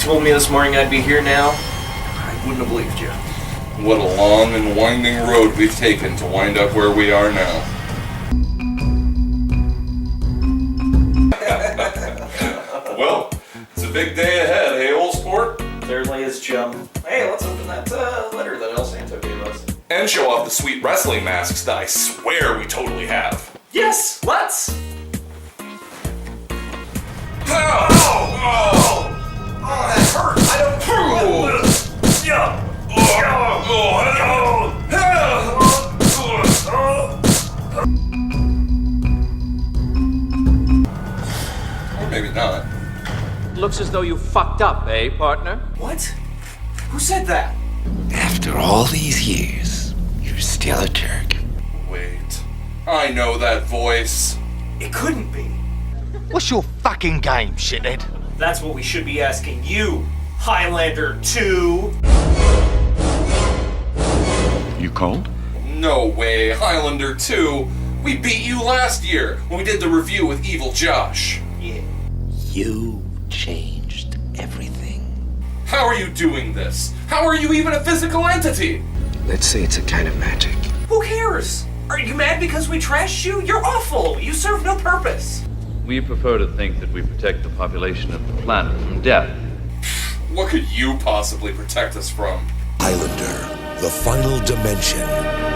told me this morning I'd be here now, I wouldn't have believed you. What a long and winding road we've taken to wind up where we are now. Well, it's a big day ahead, hey, old sport? Certainly is, chum. Hey, let's open that letter that El Santo gave us. And show off the sweet wrestling masks that I swear we totally have. Yes, let's! Oh, that hurt! I don't... Or maybe not. Looks as though you fucked up, eh, partner? What? Who said that? After all these years, you're still a jerk. Wait. I know that voice. It couldn't be. What's your fucking game, shithead? That's what we should be asking you, Highlander 2. You cold? No way, Highlander 2. We beat you last year when we did the review with Evil Josh. Yeah. You changed everything. How are you doing this? How are you even a physical entity? Let's say it's a kind of magic. Who cares? Are you mad because we trashed you? You're awful. You serve no purpose. We prefer to think that we protect the population of the planet from death. What could you possibly protect us from? Highlander, the final dimension.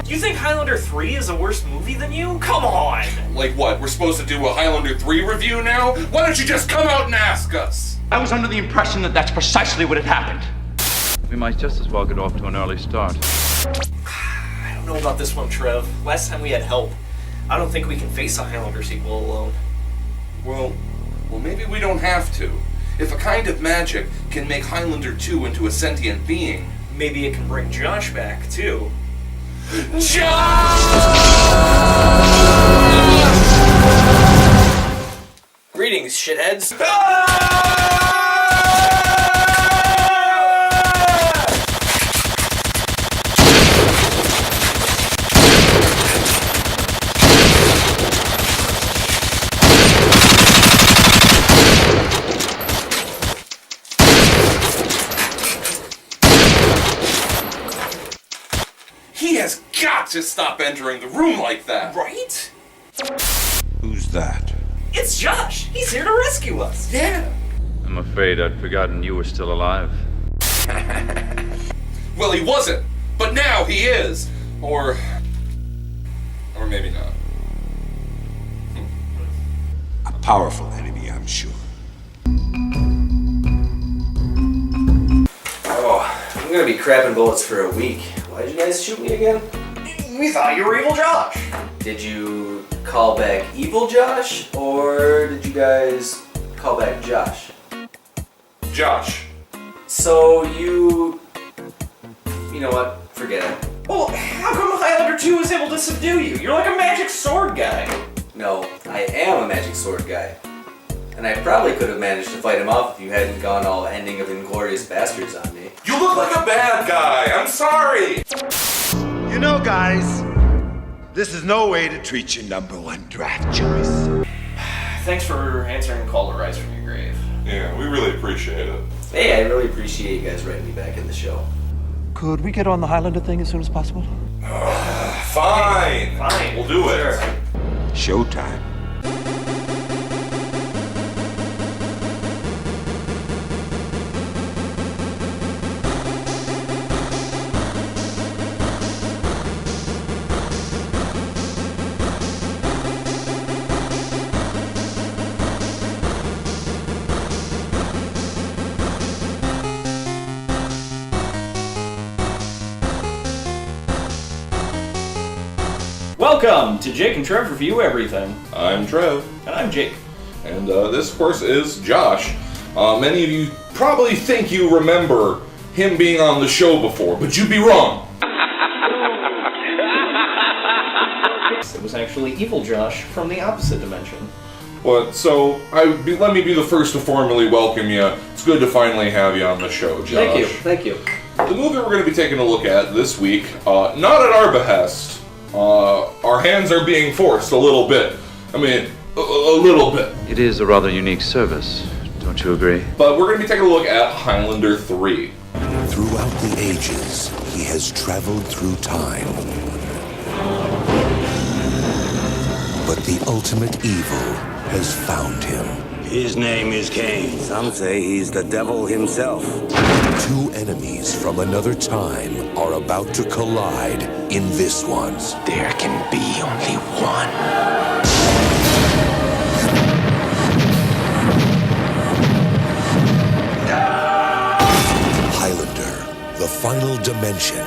You think Highlander 3 is a worse movie than you? Come on! Like what, we're supposed to do a Highlander 3 review now? Why don't you just come out and ask us? I was under the impression that that's precisely what had happened. We might just as well get off to an early start. I don't know about this one, Trev. Last time we had help. I don't think we can face a Highlander sequel alone. Well, maybe we don't have to. If a kind of magic can make Highlander 2 into a sentient being. Maybe it can bring Josh back, too. Josh! Greetings, shitheads. He has got to stop entering the room like that. Right? Who's that? It's Josh. He's here to rescue us. Yeah. I'm afraid I'd forgotten you were still alive. Well, he wasn't, but now he is. Or maybe not. A powerful enemy, I'm sure. Oh, I'm gonna be crapping bullets for a week. Why'd you guys shoot me again? We thought you were Evil Josh. Did you call back Evil Josh, or did you guys call back Josh? Josh. So you know what? Forget it. Well, how come Highlander 2 was able to subdue you? You're like a magic sword guy. No, I am a magic sword guy. And I probably could have managed to fight him off if you hadn't gone all ending of Inglourious Bastards on me. You look like a bad guy. I'm sorry. You know, guys, this is no way to treat your number one draft choice. Thanks for answering the call to rise from your grave. Yeah, we really appreciate it. Hey, I really appreciate you guys writing me back in the show. Could we get on the Highlander thing as soon as possible? Fine. Fine. We'll do it. Sure. Showtime. Welcome to Jake and Trev Review Everything. I'm Trev. And I'm Jake. And this, of course, is Josh. Many of you probably think you remember him being on the show before, but you'd be wrong. It was actually Evil Josh from the opposite dimension. So let me be the first to formally welcome you. It's good to finally have you on the show, Josh. Thank you. The movie we're going to be taking a look at this week, not at our behest. Our hands are being forced a little bit. I mean, a little bit. It is a rather unique service to Don't you agree? But we're going to be taking a look at Highlander 3. Throughout the ages, he has traveled through time. But the ultimate evil has found him. His name is Cain. Some say he's the devil himself. Two enemies from another time are about to collide in this one. There can be only one. Highlander, the final dimension.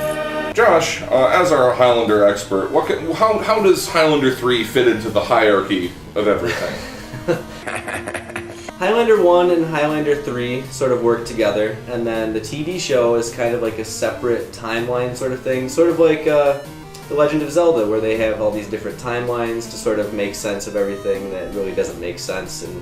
Josh, as our Highlander expert, how does Highlander 3 fit into the hierarchy of everything? Highlander 1 and Highlander 3 sort of work together, and then the TV show is kind of like a separate timeline sort of thing, sort of like The Legend of Zelda, where they have all these different timelines to sort of make sense of everything that really doesn't make sense, and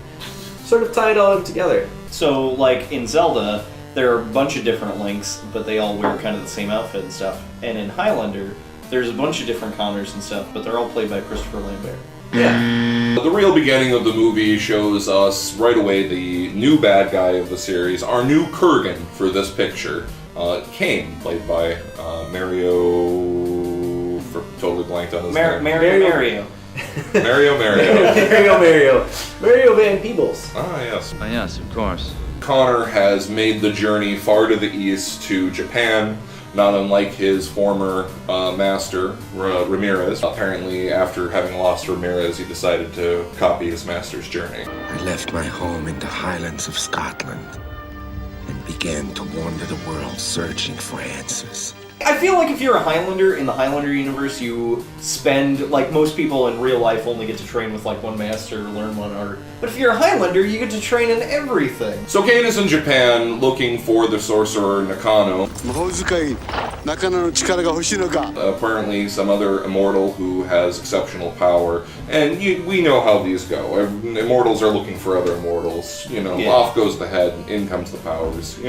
sort of tie it all together. So, like in Zelda, there are a bunch of different Links, but they all wear kind of the same outfit and stuff. And in Highlander, there's a bunch of different Connors and stuff, but they're all played by Christopher Lambert. Yeah. The real beginning of the movie shows us right away the new bad guy of the series, our new Kurgan for this picture, Cain, played by Mario. Totally blanked on his name. Mario. Mario Van Peebles. Ah, yes. Oh, yes, of course. Connor has made the journey far to the east to Japan, not unlike his former master, Ramirez. Apparently, after having lost Ramirez, he decided to copy his master's journey. I left my home in the Highlands of Scotland and began to wander the world searching for answers. I feel like if you're a Highlander in the Highlander universe, you spend, like most people in real life only get to train with like one master or learn one art. But if you're a Highlander, you get to train in everything. So Cain is in Japan looking for the sorcerer Nakano. Apparently some other immortal who has exceptional power. And we know how these go. Immortals are looking for other immortals. Off goes the head, in comes the powers,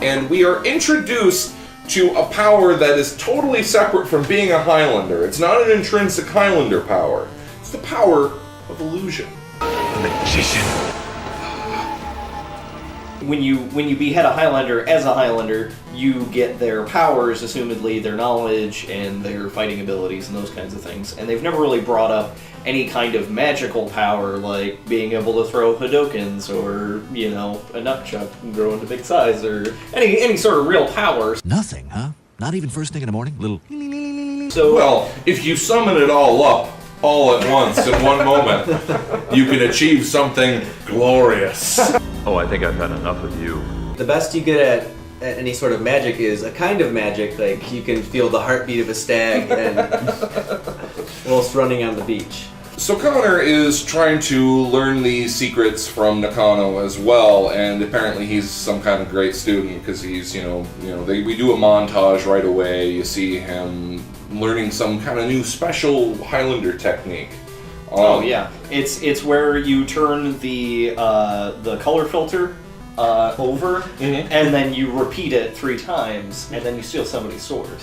And we are introduced to a power that is totally separate from being a Highlander. It's not an intrinsic Highlander power. It's the power of illusion. Magician. When you behead a Highlander as a Highlander, you get their powers, assumedly their knowledge and their fighting abilities and those kinds of things. And they've never really brought up any kind of magical power, like being able to throw Hadokens or, a nunchuck and grow into big size, or any sort of real powers. Nothing, huh? Not even first thing in the morning? Little... So, well, if you summon it all up, all at once, in one moment, you can achieve something glorious. Oh, I think I've had enough of you. The best you get at any sort of magic is a kind of magic, like you can feel the heartbeat of a stag and whilst running on the beach. So Connor is trying to learn these secrets from Nakano as well, and apparently he's some kind of great student because he's, we do a montage right away. You see him learning some kind of new special Highlander technique. Oh yeah, it's where you turn the color filter over, and then you repeat it 3 times, and then you steal somebody's sword.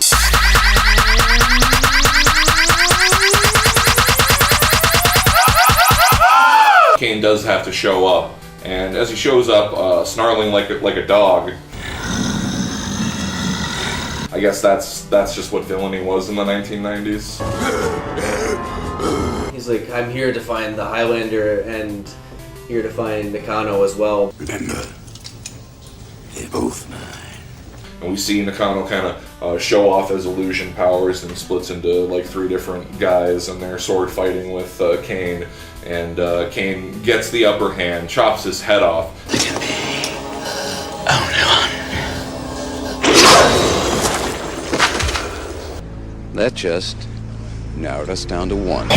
Cain does have to show up, and as he shows up, snarling like a dog. I guess that's just what villainy was in the 1990s. He's like, I'm here to find the Highlander and here to find Nakano as well. Remember, they're both mine. And we see Nakano kind of show off his illusion powers, and he splits into like 3 different guys, and they're sword fighting with Cain. And Cain gets the upper hand, chops his head off. Look at me. Oh no. That just narrowed us down to 1.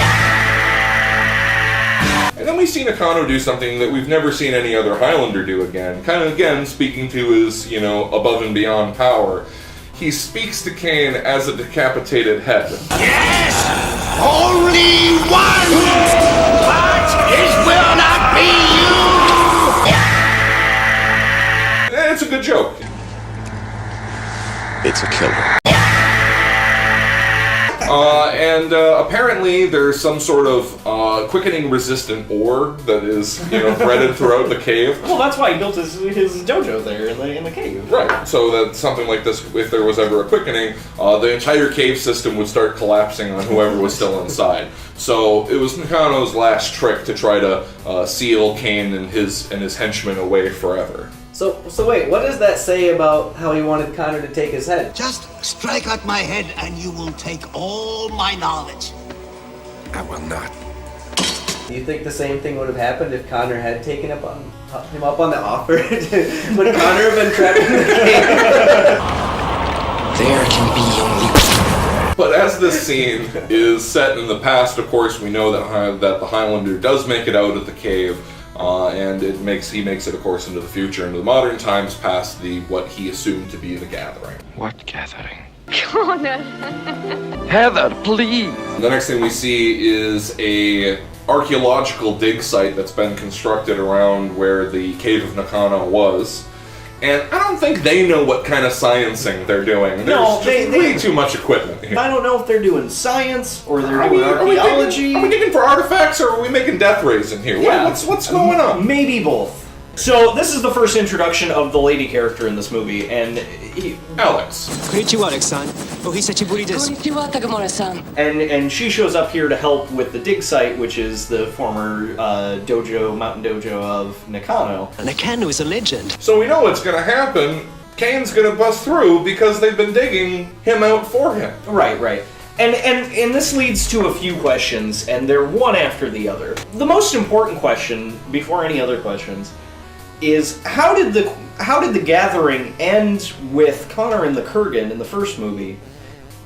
And then we see Nakano do something that we've never seen any other Highlander do again. Kind of, again, speaking to his, above and beyond power. He speaks to Cain as a decapitated head. Yes! Only one! But it will not be you! And it's a good joke. It's a killer. And apparently there's some sort of quickening resistant ore that is, threaded throughout the cave. Well, that's why he built his dojo there in the cave. Right, so that something like this, if there was ever a quickening, the entire cave system would start collapsing on whoever was still inside. So it was Nakano's last trick to try to seal Kane and his henchmen away forever. So wait, what does that say about how he wanted Connor to take his head? Just strike at my head and you will take all my knowledge. I will not. Do you think the same thing would have happened if Connor had taken him up on the offer? Would Connor have been trapped in the cave? There can be only... But as this scene is set in the past, of course, we know that the Highlander does make it out of the cave. And he makes it, of course, into the future, into the modern times, past what he assumed to be the gathering. What gathering? Connor! Heather, please! The next thing we see is a archaeological dig site that's been constructed around where the Cave of Nakano was. And I don't think they know what kind of sciencing they're doing. No, There's way too much equipment here. I don't know if they're doing science or they're doing archaeology. Are we digging for artifacts or are we making death rays in here? Yeah. What's going on? Maybe both. So this is the first introduction of the lady character in this movie, and Alex. Konnichiwa, Alex-san. Ohisachiburi desu. Konnichiwa, Takamura-san. And she shows up here to help with the dig site, which is the former mountain dojo of Nakano. Nakano is a legend. So we know what's going to happen. Kane's going to bust through because they've been digging him out for him. Right. And this leads to a few questions, and they're one after the other. The most important question, before any other questions, is how did the gathering end with Connor and the Kurgan in the first movie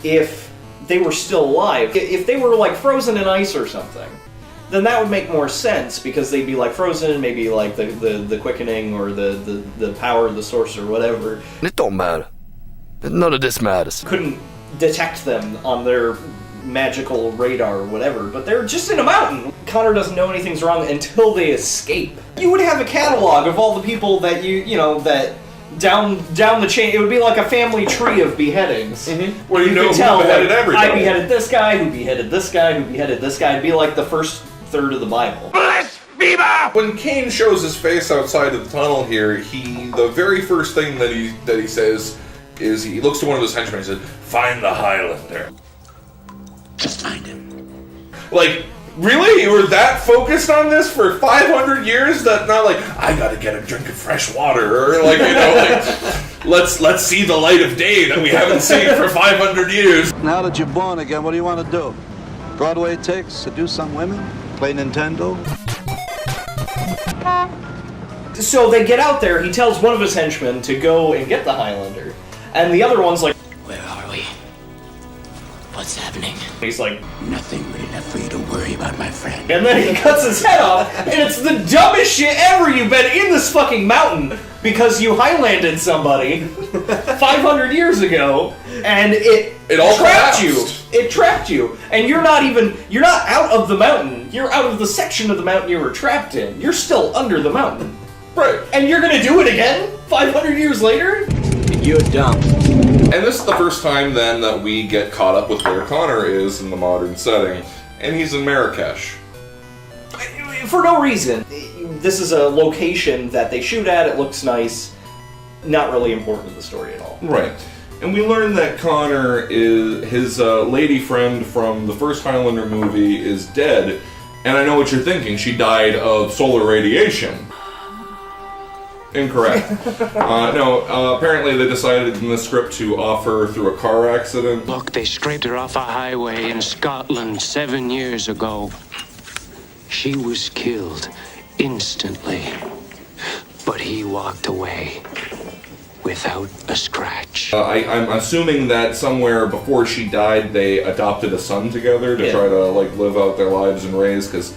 if they were still alive? If they were like frozen in ice or something, then that would make more sense because they'd be like frozen, maybe like the quickening or the power of the source or whatever. It don't matter. None of this matters. Couldn't detect them on their magical radar or whatever, but they're just in a mountain. Connor doesn't know anything's wrong until they escape. You would have a catalog of all the people that that down the chain. It would be like a family tree of beheadings. Mm-hmm. Where you know could tell, who beheaded everybody. I beheaded this guy, who beheaded this guy, who beheaded this guy. It'd be like the first third of the Bible. When Kane shows his face outside of the tunnel here, the very first thing that he says is he looks to one of his henchmen and says, "Find the Highlander." Just find him. Like, really? You were that focused on this for 500 years that not like, I gotta get a drink of fresh water, or like, let's see the light of day that we haven't seen for 500 years. Now that you're born again, what do you want to do? Broadway takes, seduce some women, play Nintendo? So they get out there, he tells one of his henchmen to go and get the Highlander, and the other one's like, Where are we? What's happening? He's like, nothing really left for you to worry about, my friend. And then he cuts his head off, and it's the dumbest shit ever. You've been in this fucking mountain because you Highlanded somebody 500 years ago, and it all trapped collapsed. you. It trapped you, and you're not out of the mountain. You're out of the section of the mountain you were trapped in. You're still under the mountain. Right. And you're gonna do it again 500 years later? You're dumb. And this is the first time then that we get caught up with where Connor is in the modern setting, and he's in Marrakesh. For no reason. This is a location that they shoot at, it looks nice, not really important to the story at all. Right. And we learn that Connor is his lady friend from the first Highlander movie is dead, and I know what you're thinking, she died of solar radiation. Incorrect. No, apparently they decided in the script to offer through a car accident. Look, they scraped her off a highway in Scotland 7 years ago. She was killed instantly, but he walked away without a scratch. I'm assuming that somewhere before she died, they adopted a son together to try to live out their lives and raise, because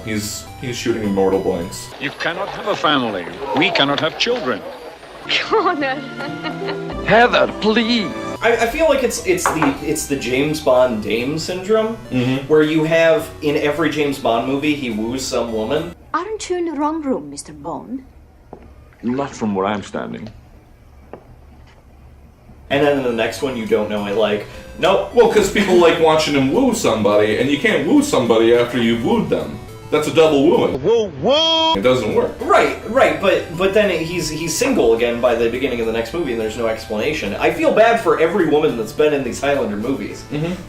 he's shooting immortal blanks. You cannot have a family. We cannot have children. Connor! Heather, please! I feel like it's the James Bond Dame syndrome, where you have, in every James Bond movie, he woos some woman. Aren't you in the wrong room, Mr. Bond? Not from where I'm standing. And then in the next one, you don't know it, like, nope. Well, because people like watching him woo somebody, and you can't woo somebody after you've wooed them. That's a double wooing. Woo woo! It doesn't work. Right, but then he's single again by the beginning of the next movie, and there's no explanation. I feel bad for every woman that's been in these Highlander movies.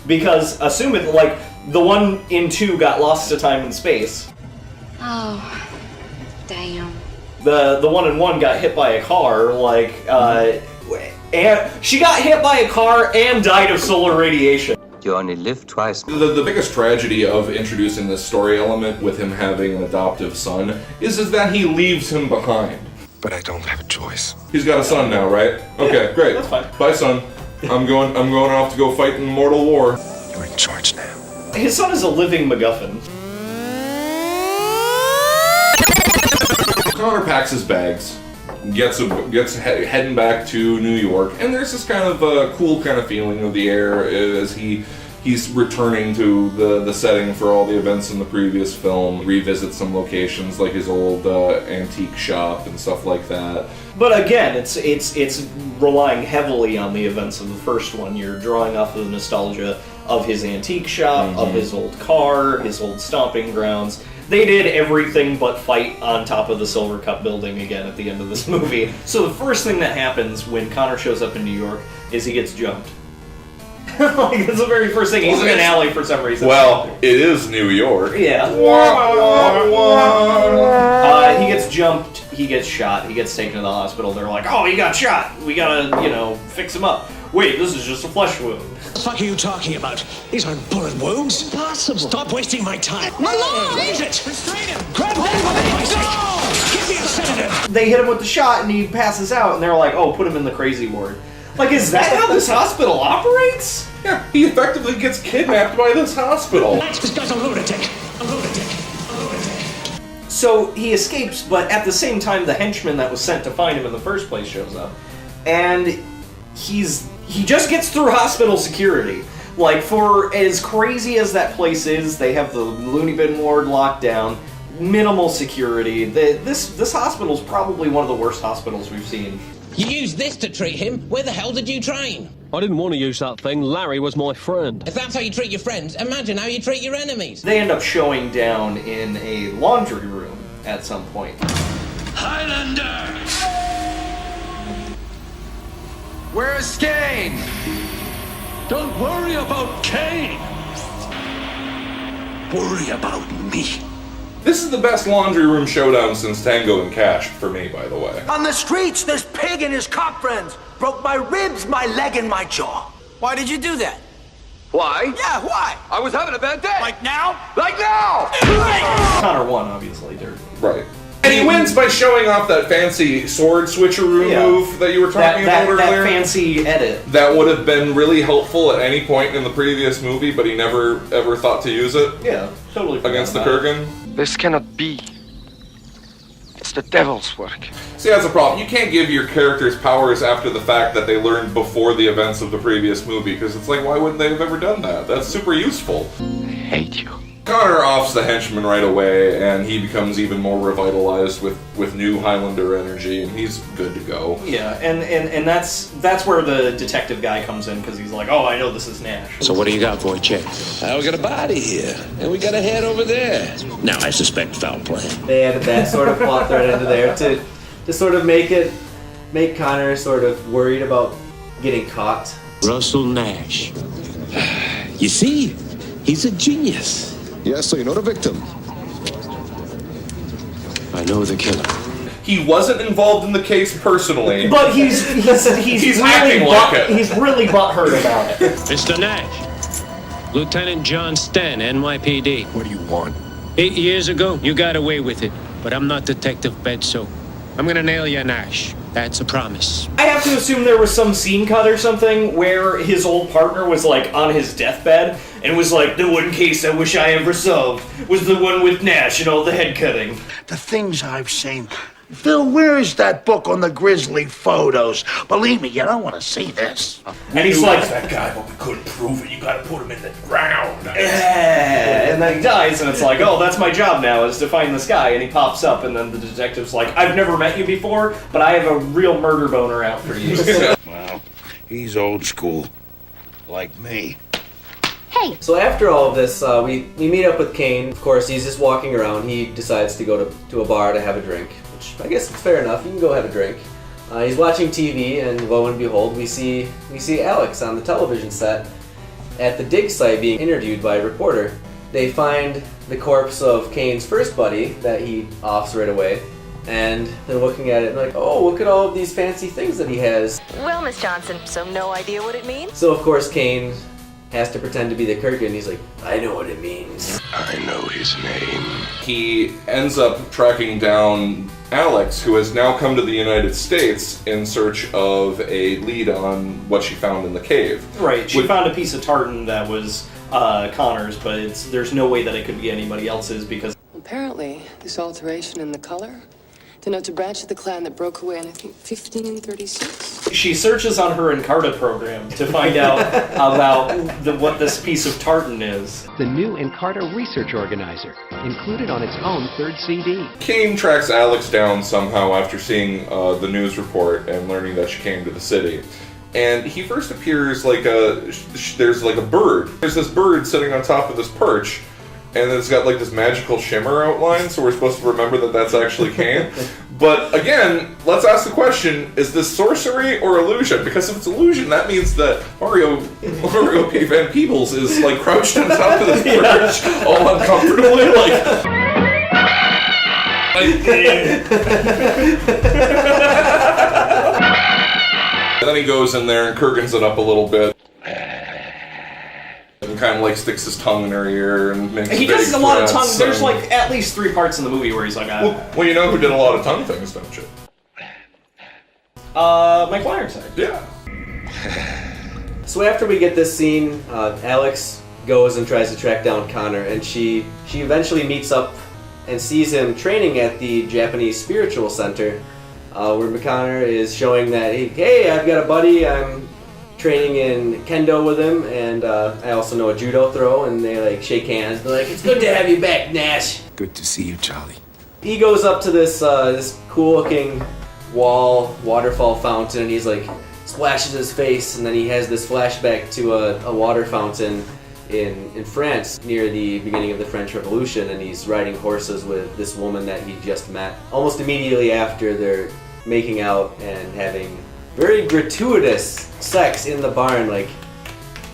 Because, assuming, like, the one in 2 got lost to time and space. Oh, damn. The one in 1 got hit by a car, like, and she got hit by a car and died of solar radiation. You only live twice. The biggest tragedy of introducing this story element with him having an adoptive son is that he leaves him behind. But I don't have a choice. He's got a son now, right? Okay, Yeah, great. that's fine. Bye, son. I'm going off to go fight in mortal war. You're in charge now. His son is a living MacGuffin. Connor packs his bags, gets heading back to New York, and there's this kind of cool kind of feeling of the air as he's returning to the setting for all the events in the previous film, revisit some locations like his old antique shop and stuff like that. But again, it's relying heavily on the events of the first one. You're drawing off of the nostalgia of his antique shop, of his old car, his old stomping grounds. They did everything but fight on top of the Silver Cup building again at the end of this movie. So the first thing that happens when Connor shows up in New York is he gets jumped. Like, that's the very first thing. He's in an alley for some reason. Well, it is New York. Yeah. He gets jumped, he gets shot, he gets taken to the hospital. They're like, oh, he got shot. We gotta, fix him up. Wait, this is just a flesh wound. What the fuck are you talking about? These aren't bullet wounds. Impossible. Stop wasting my time. Malone! Raise it! Restrain him! Grab that! Give me a sedative! They hit him with the shot and he passes out, and they're like, oh, put him in the crazy ward. Like, is that how this hospital operates? Yeah, he effectively gets kidnapped by this hospital. This guy's a lunatic. A lunatic. So he escapes, but at the same time, the henchman that was sent to find him in the first place shows up. And he just gets through hospital security. Like, for as crazy as that place is, they have the loony bin ward locked down, minimal security. This hospital's probably one of the worst hospitals we've seen. You used this to treat him? Where the hell did you train? I didn't want to use that thing. Larry was my friend. If that's how you treat your friends, imagine how you treat your enemies. They end up showing down in a laundry room at some point. Highlander! Where's Kane? Don't worry about Kane. Worry about me. This is the best laundry room showdown since Tango and Cash, for me, by the way. On the streets, this pig and his cop friends broke my ribs, my leg, and my jaw. Why did you do that? Why? Yeah, why? I was having a bad day. Like now? Like now! Connor won, obviously. Right. And he wins by showing off that fancy sword switcheroo move that you were talking about earlier. That fancy edit. That would have been really helpful at any point in the previous movie, but he never ever thought to use it. Yeah, totally. Against the Kurgan. This cannot be. It's the devil's work. See, that's a problem. You can't give your characters powers after the fact that they learned before the events of the previous movie, because it's like, why wouldn't they have ever done that? That's super useful. I hate you. Connor offs the henchman right away, and he becomes even more revitalized with new Highlander energy, and he's good to go. Yeah, and that's where the detective guy comes in, because he's like, oh, I know this is Nash. So what do you got, Wojciech? We got a body here, and we got a head over there. Now I suspect foul play. They added that sort of plot thread into there to sort of make Connor sort of worried about getting caught. Russell Nash. You see, he's a genius. Yes, so you know the victim. I know the killer. He wasn't involved in the case personally, but he's really acting like it. He's really butthurt about it. Mr. Nash, Lieutenant John Stan, NYPD. What do you want? 8 years ago, you got away with it, but I'm not Detective Bedso. I'm gonna nail you, Nash. That's a promise. I have to assume there was some scene cut or something where his old partner was like on his deathbed and was like, the one case I wish I ever solved was the one with Nash and all the head cutting. The things I've seen. Phil, where is that book on the grisly photos? Believe me, you don't want to see this. And he's like, that guy, but we couldn't prove it. You gotta put him in the ground. yeah, and then he dies, and it's like, oh, that's my job now, is to find this guy, and he pops up, and then the detective's like, I've never met you before, but I have a real murder boner out for you. Well, He's old school. Like me. Hey! So after all of this, we meet up with Kane. Of course, he's just walking around. He decides to go to a bar to have a drink, which I guess it's fair enough. You can go have a drink. He's watching TV, and lo and behold, we see Alex on the television set at the dig site being interviewed by a reporter. They find the corpse of Kane's first buddy that he offs right away, and they're looking at it and like, oh, look at all of these fancy things that he has. Well, Miss Johnson, so no idea what it means? So of course Kane has to pretend to be the Kurgan. He's like, I know what it means. I know his name. He ends up tracking down Alex, who has now come to the United States in search of a lead on what she found in the cave. Right, she found a piece of tartan that was Connor's, but there's no way that it could be anybody else's because... Apparently, this alteration in the color denotes a branch of the clan that broke away in, I think, 1536. She searches on her Encarta program to find out about what this piece of tartan is. The new Encarta research organizer, included on its own third CD. Kane tracks Alex down somehow after seeing the news report and learning that she came to the city. And he first appears like there's like a bird. There's this bird sitting on top of this perch, and it's got like this magical shimmer outline, so we're supposed to remember that that's actually Kane. But again, let's ask the question, is this sorcery or illusion? Because if it's illusion, that means that Mario P. Van Peebles is like crouched on top of this perch, all uncomfortably, like... And then he goes in there and Kurgans it up a little bit. And kind of like sticks his tongue in her ear and makes He does a lot of tongue. There's like at least 3 parts in the movie where he's like, Well, you know who did a lot of tongue things, don't you? Mike Ironside. Yeah. So after we get this scene, Alex goes and tries to track down Connor, and she eventually meets up and sees him training at the Japanese Spiritual Center, where Connor is showing that, hey, I've got a buddy, I'm training in kendo with him, and I also know a judo throw, and they like shake hands. They're like, it's good to have you back, Nash. Good to see you, Charlie. He goes up to this cool-looking waterfall fountain, and he's like splashes his face, and then he has this flashback to a water fountain in France near the beginning of the French Revolution, and he's riding horses with this woman that he just met. Almost immediately after, they're making out and having very gratuitous sex in the barn. Like,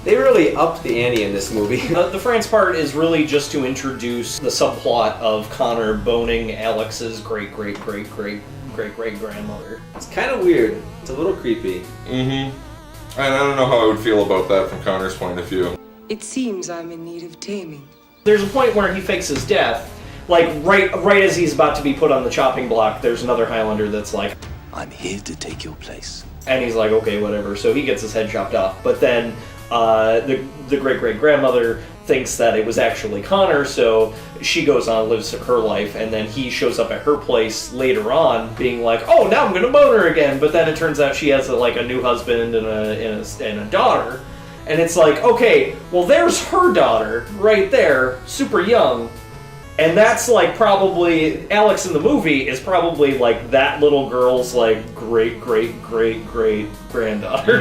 they really upped the ante in this movie. The France part is really just to introduce the subplot of Connor boning Alex's great-great-great-great-great-grandmother. It's kind of weird. It's a little creepy. Mm-hmm. And I don't know how I would feel about that from Connor's point of view. It seems I'm in need of taming. There's a point where he fakes his death. Like, right as he's about to be put on the chopping block, there's another Highlander that's like, I'm here to take your place. And he's like, okay, whatever. So he gets his head chopped off. But then the great-great-grandmother thinks that it was actually Connor, so she goes on and lives her life, and then he shows up at her place later on being like, oh, now I'm gonna bone her again. But then it turns out she has a new husband and a daughter. And it's like, okay, well, there's her daughter right there, super young. And that's like probably, Alex in the movie is probably like that little girl's like great-great-great-great-granddaughter.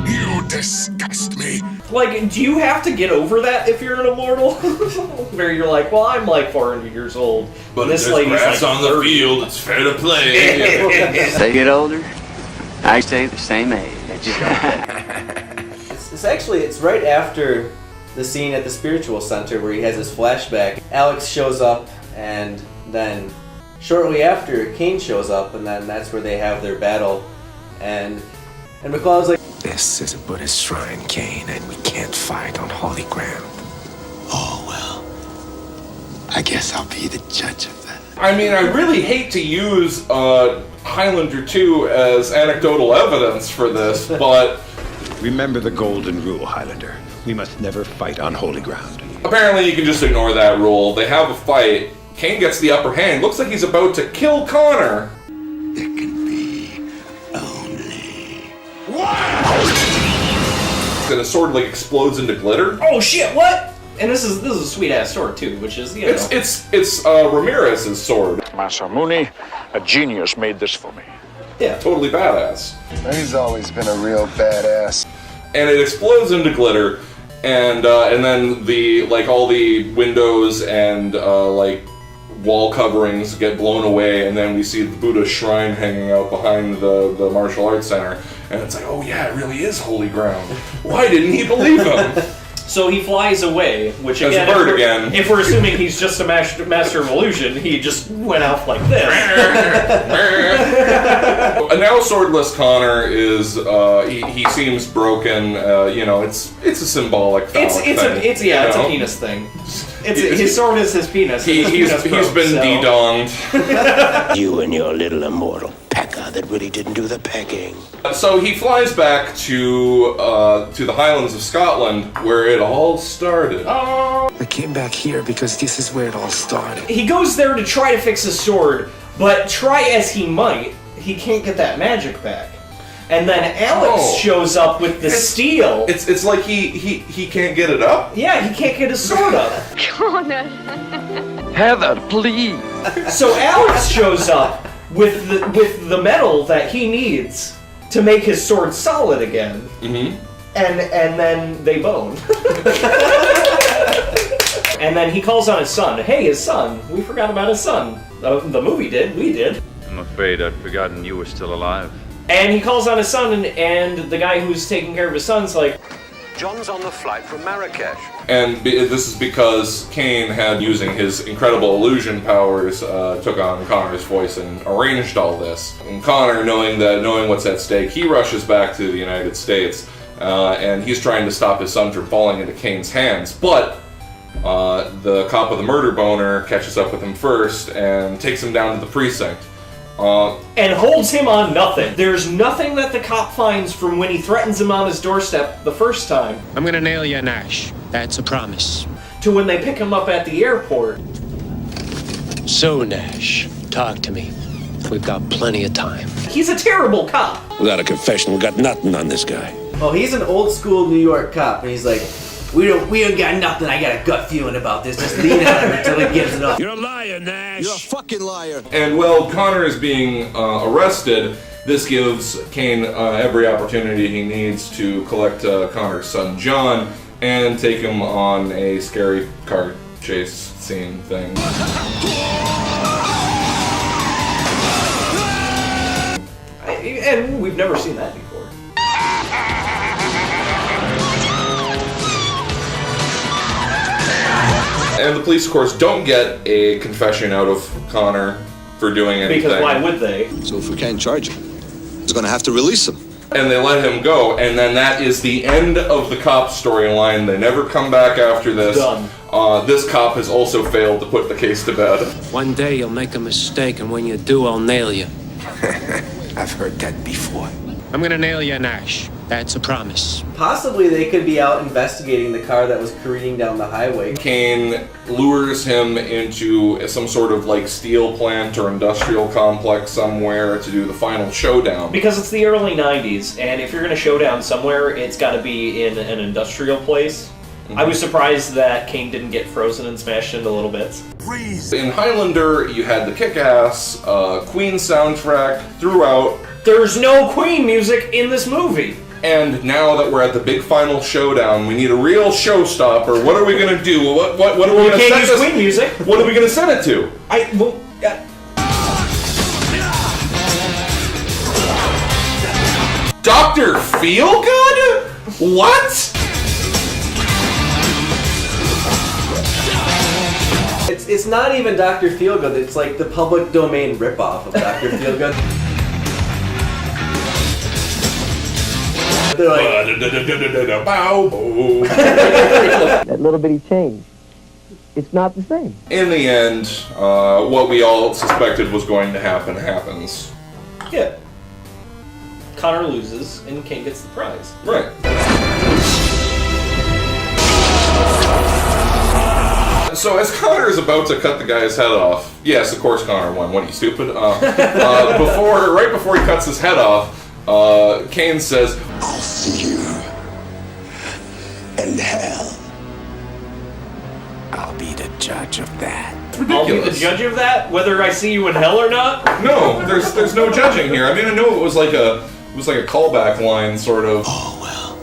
You disgust me. Like, do you have to get over that if you're an immortal? Where you're like, well, I'm like 400 years old. But this if there's lady's grass like on the 30. field, it's fair to play. As they get older, I stay the same age. It's right after the scene at the Spiritual Center where he has his flashback. Alex shows up, and then shortly after, Kane shows up, and then that's where they have their battle. And McCloud's like, This is a Buddhist shrine, Kane, and we can't fight on holy ground. Oh, well. I guess I'll be the judge of that. I mean, I really hate to use Highlander 2 as anecdotal evidence for this, but... Remember the golden rule, Highlander. We must never fight on holy ground. Apparently you can just ignore that rule. They have a fight. Kane gets the upper hand. Looks like he's about to kill Connor. There can be only... And his sword like explodes into glitter. Oh shit, what? And this is a sweet ass sword too, which is, you know. It's Ramirez's sword. Masamune, a genius made this for me. Yeah. Totally badass. He's always been a real badass. And it explodes into glitter, and then all the windows and wall coverings get blown away, and then we see the Buddha shrine hanging out behind the martial arts center, and it's like, oh yeah, it really is holy ground. Why didn't he believe him? So he flies away, which As again, a bird again. If we're assuming he's just a master of illusion, he just went off like this. And now swordless Connor is he seems broken. It's a symbolic phallic thing. It's a penis thing. His sword is his penis. He's been de-donged. You and your little immortal pecker that really didn't do the pecking. So he flies back to the Highlands of Scotland, where it all started. I came back here because this is where it all started. He goes there to try to fix his sword, but try as he might, he can't get that magic back. And then Alex shows up with the steel. It's like he can't get it up? Yeah, he can't get his sword up. Connor. Heather, please. So Alex shows up with the metal that he needs to make his sword solid again. Mm-hmm. And then they bone. And then he calls on his son. Hey, his son. We forgot about his son. The movie did. We did. I'm afraid I'd forgotten you were still alive. And he calls on his son, and the guy who's taking care of his son's like, John's on the flight from Marrakesh. And this is because Kane had, using his incredible illusion powers, took on Connor's voice and arranged all this. And Connor, knowing what's at stake, he rushes back to the United States, and he's trying to stop his son from falling into Kane's hands. But the cop with the murder boner catches up with him first and takes him down to the precinct. And holds him on nothing. There's nothing that the cop finds from when he threatens him on his doorstep the first time. I'm gonna nail you, Nash. That's a promise. To when they pick him up at the airport. So, Nash, talk to me. We've got plenty of time. He's a terrible cop. Without a confession, we got nothing on this guy. Oh, he's an old school New York cop, and he's like, we don't got nothing. I got a gut feeling about this. Just lean on him until he gives it up. You're a liar, Nash. You're a fucking liar. And while Connor is being arrested, this gives Kane every opportunity he needs to collect Connor's son John and take him on a scary car chase scene thing. And we've never seen that before. And the police, of course, don't get a confession out of Connor for doing anything. Because why would they? So if we can't charge him, he's gonna have to release him. And they let him go, and then that is the end of the cop storyline. They never come back after this. Done. This cop has also failed to put the case to bed. One day you'll make a mistake, and when you do, I'll nail you. I've heard that before. I'm gonna nail you, Nash. That's a promise. Possibly they could be out investigating the car that was careening down the highway. Kane lures him into some sort of steel plant or industrial complex somewhere to do the final showdown. Because it's the early 90s, and if you're going to show down somewhere, it's got to be in an industrial place. Mm-hmm. I was surprised that Kane didn't get frozen and smashed into little bits. Freeze. In Highlander, you had the kick-ass Queen soundtrack throughout. There's no Queen music in this movie. And now that we're at the big final showdown, we need a real showstopper. What are we gonna do? What are we gonna set can't use Queen music. What are we gonna set it to? Dr. Feelgood? What? It's not even Dr. Feelgood. It's like the public domain ripoff of Dr. Feelgood. They're like, that little bitty change. It's not the same. In the end, what we all suspected was going to happen happens. Yeah. Connor loses, and Kane gets the prize. Right. So as Connor is about to cut the guy's head off, yes, of course Connor won. What are you, stupid? Right before he cuts his head off, Kane says, I'll see you in hell. I'll be the judge of that. ridiculous. I'll be the judge of that, whether I see you in hell or not. No, there's no judging here. I mean, I know it was like a callback line, sort of. Oh, well.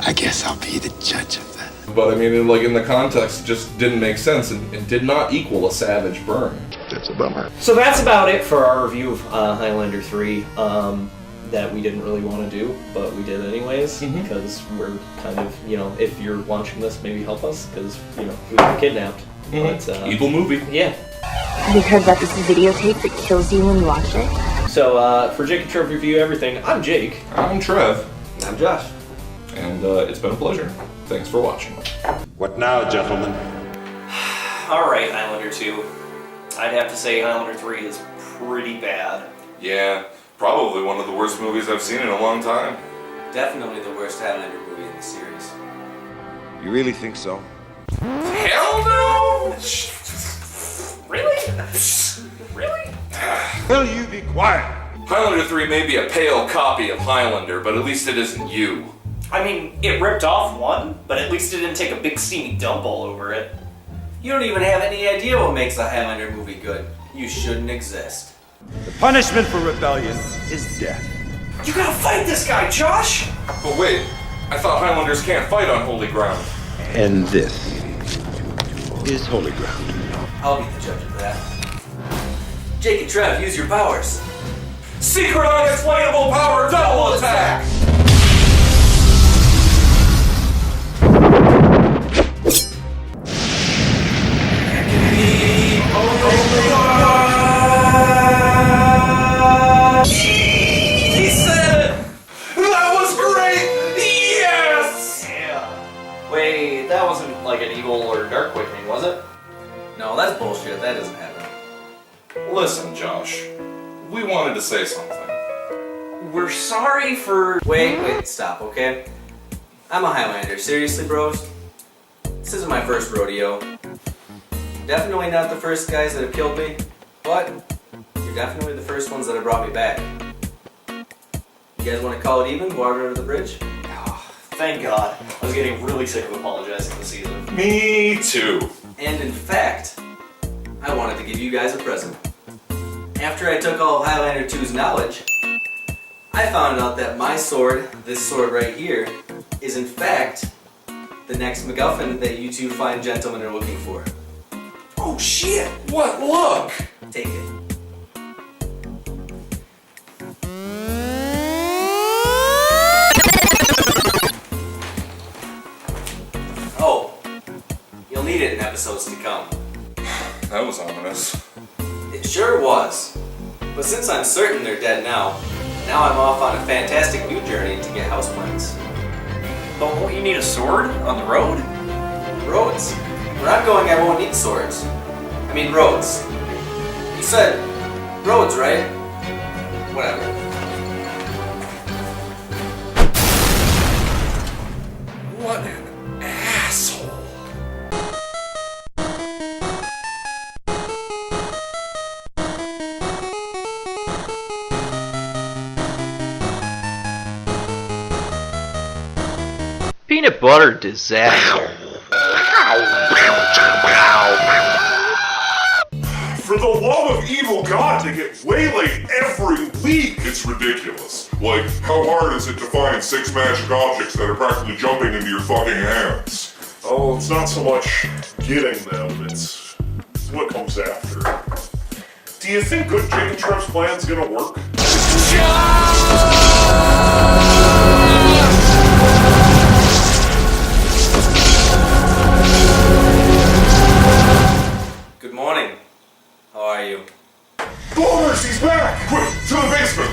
I guess I'll be the judge of that. But I mean, in the context, it just didn't make sense and did not equal a savage burn. That's a bummer. So that's about it for our review of Highlander 3. That we didn't really want to do, but we did anyways, because we're kind of, if you're watching this, maybe help us, because, we were kidnapped. But, evil movie. Yeah. Have you heard about this videotape that kills you when you watch it? So, for Jake and Trev Review Everything, I'm Jake. I'm Trev. I'm Josh. And it's been a pleasure. Thanks for watching. What now, gentlemen? Alright, Highlander 2. I'd have to say Highlander 3 is pretty bad. Yeah. Probably one of the worst movies I've seen in a long time. Definitely the worst Highlander movie in the series. You really think so? Hell no! Really? Really? Will you be quiet? Highlander 3 may be a pale copy of Highlander, but at least it isn't you. I mean, it ripped off one, but at least it didn't take a big steamy dump all over it. You don't even have any idea what makes a Highlander movie good. You shouldn't exist. The punishment for rebellion is death. You gotta fight this guy, Josh! But wait, I thought Highlanders can't fight on holy ground. And this is holy ground. I'll be the judge of that. Jake and Trev, use your powers. Secret unexplainable power double attack! He said it! That was great! Yes! Yeah. Wait, that wasn't like an evil or dark quickening, was it? No, that's bullshit. That doesn't happen. Listen, Josh. We wanted to say something. We're sorry for... Wait, stop, okay? I'm a Highlander. Seriously, bros? This isn't my first rodeo. Definitely not the first guys that have killed me, but you're definitely the first ones that have brought me back. You guys want to call it even? Water under the bridge? Oh, thank God. I was getting really sick of apologizing this season. Me too. And in fact, I wanted to give you guys a present. After I took all of Highlander 2's knowledge, I found out that my sword, this sword right here, is in fact the next MacGuffin that you two fine gentlemen are looking for. Oh shit! What? Look! Take it. Oh, you'll need it in episodes to come. That was ominous. It sure was. But since I'm certain they're dead now I'm off on a fantastic new journey to get houseplants. But won't you need a sword on the road? Roads? Where I'm going, I won't need swords. I mean roads. You said roads, right? Whatever. What an asshole. Peanut butter disaster. For the love of evil God to get waylaid every week! It's ridiculous. Like, how hard is it to find 6 magic objects that are practically jumping into your fucking hands? Oh, it's not so much getting them, it's what comes after. Do you think good Jake and Trev's plan's gonna work? Good morning. How are you? Boulders, he's back! Quick, to the basement!